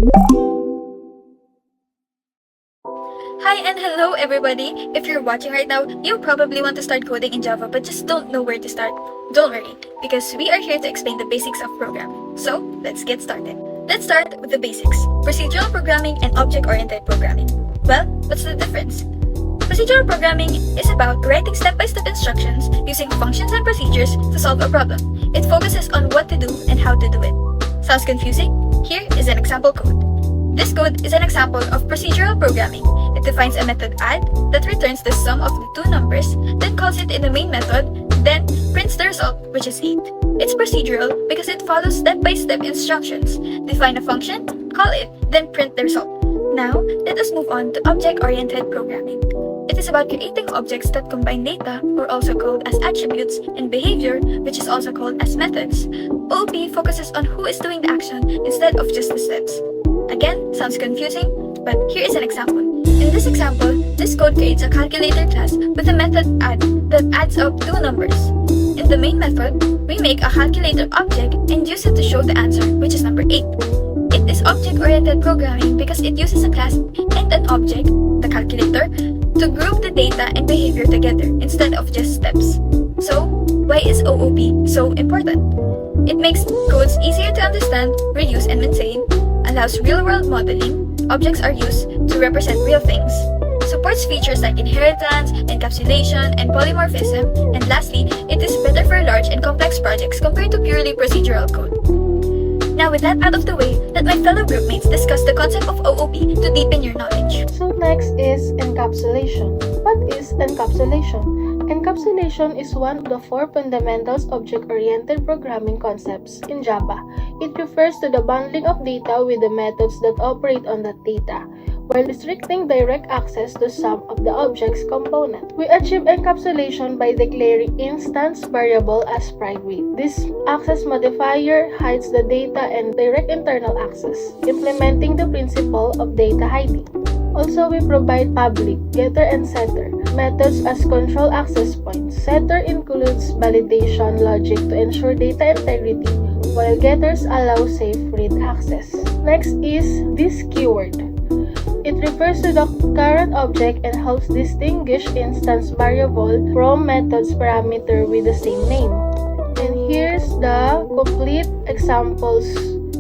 Hi and hello everybody! If you're watching right now, you probably want to start coding in Java but just don't know where to start. Don't worry, because we are here to explain the basics of programming. So, let's get started. Let's start with the basics. Procedural programming and object-oriented programming. Well, what's the difference? Procedural programming is about writing step-by-step instructions using functions and procedures to solve a problem. It focuses on what to do and how to do it. Sounds confusing? Here is an example code. This code is an example of procedural programming. It defines a method add that returns the sum of the two numbers, then calls it in the main method, then prints the result, which is 8. It's procedural because it follows step-by-step instructions. Define a function, call it, then print the result. Now, let us move on to object-oriented programming. It is about creating objects that combine data, or also called as attributes, and behavior, which is also called as methods. OOP focuses on who is doing the action instead of just the steps. Again, sounds confusing, but here is an example. In this example, this code creates a calculator class with a method add that adds up two numbers. In the main method, we make a calculator object and use it to show the answer, which is number 8. It is object-oriented programming because it uses a class and an object, the calculator, to group the data and behavior together instead of just steps. So, why is OOP so important? It makes codes easier to understand, reuse, and maintain, allows real-world modeling, objects are used to represent real things, supports features like inheritance, encapsulation, and polymorphism, and lastly, it is better for large and complex projects compared to purely procedural code. Now with that out of the way, let my fellow groupmates discuss the concept of OOP to deepen your knowledge. So next is encapsulation. What is encapsulation? Encapsulation is one of the 4 fundamentals object-oriented programming concepts in Java. It refers to the bundling of data with the methods that operate on that data, while restricting direct access to some of the object's components. We achieve encapsulation by declaring instance variable as private. This access modifier hides the data and direct internal access, implementing the principle of data hiding. Also, we provide public, getter, and setter methods as control access points. Setter includes validation logic to ensure data integrity, while getters allow safe read access. Next is this keyword. It refers to the current object and helps distinguish instance variable from methods parameter with the same name. And here's the complete examples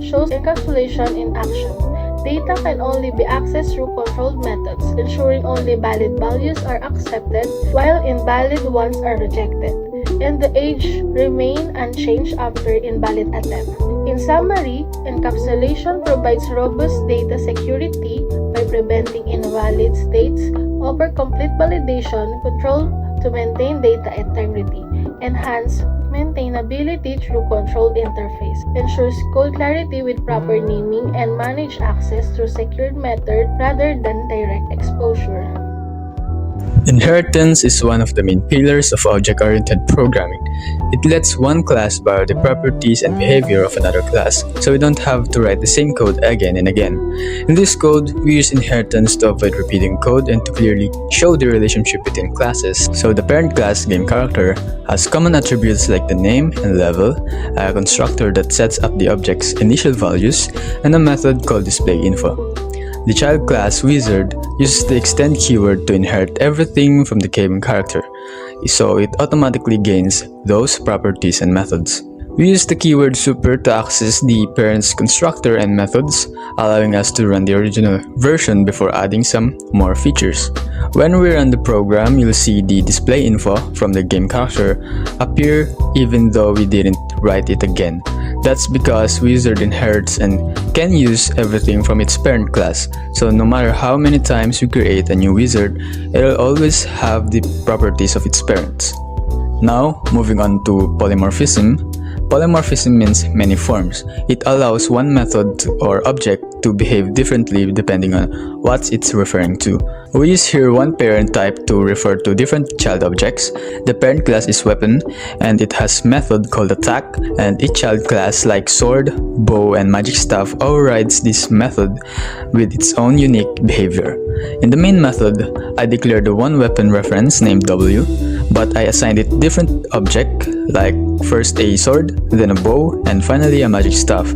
shows encapsulation in action. Data can only be accessed through controlled methods, ensuring only valid values are accepted while invalid ones are rejected, and the age remain unchanged after invalid attempt. In summary, encapsulation provides robust data security by preventing invalid states, offer complete validation, control to maintain data integrity, enhance maintainability through controlled interface, ensures code clarity with proper naming, and manage access through secured method rather than direct exposure. Inheritance is one of the main pillars of object-oriented programming. It lets one class borrow the properties and behavior of another class, so we don't have to write the same code again and again. In this code, we use inheritance to avoid repeating code and to clearly show the relationship between classes. So the parent class game character has common attributes like the name and level, a constructor that sets up the object's initial values, and a method called displayInfo. The child class wizard uses the extend keyword to inherit everything from the game character, so it automatically gains those properties and methods. We use the keyword super to access the parent's constructor and methods, allowing us to run the original version before adding some more features. When we run the program, you'll see the display info from the game character appear even though we didn't write it again. That's because Wizard inherits and can use everything from its parent class, so no matter how many times we create a new wizard, it'll always have the properties of its parents. Now, moving on to polymorphism. Polymorphism means many forms. It allows one method or object to behave differently depending on what it's referring to. We use here one parent type to refer to different child objects. The parent class is weapon, and it has method called attack, and each child class like sword, bow, and magic staff overrides this method with its own unique behavior. In the main method, I declare the one weapon reference named W, but I assigned it different object like first a sword, then a bow, and finally a magic staff.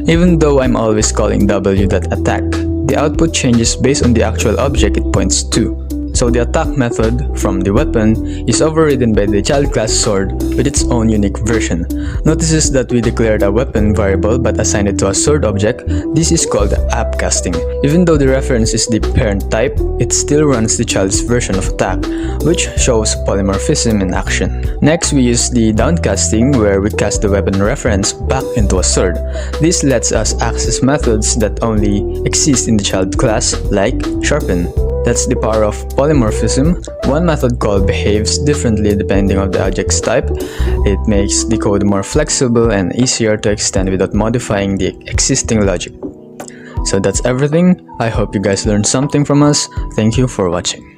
Even though I'm always calling w.attack, the output changes based on the actual object it points to. So the attack method from the weapon is overridden by the child class sword with its own unique version. Notices that we declared a weapon variable but assigned it to a sword object. This is called upcasting. Even though the reference is the parent type, it still runs the child's version of attack, which shows polymorphism in action. Next, we use the downcasting, where we cast the weapon reference back into a sword. This lets us access methods that only exist in the child class, like sharpen. That's the power of polymorphism. One method called behaves differently depending on the object's type. It makes the code more flexible and easier to extend without modifying the existing logic. So that's everything. I hope you guys learned something from us. Thank you for watching.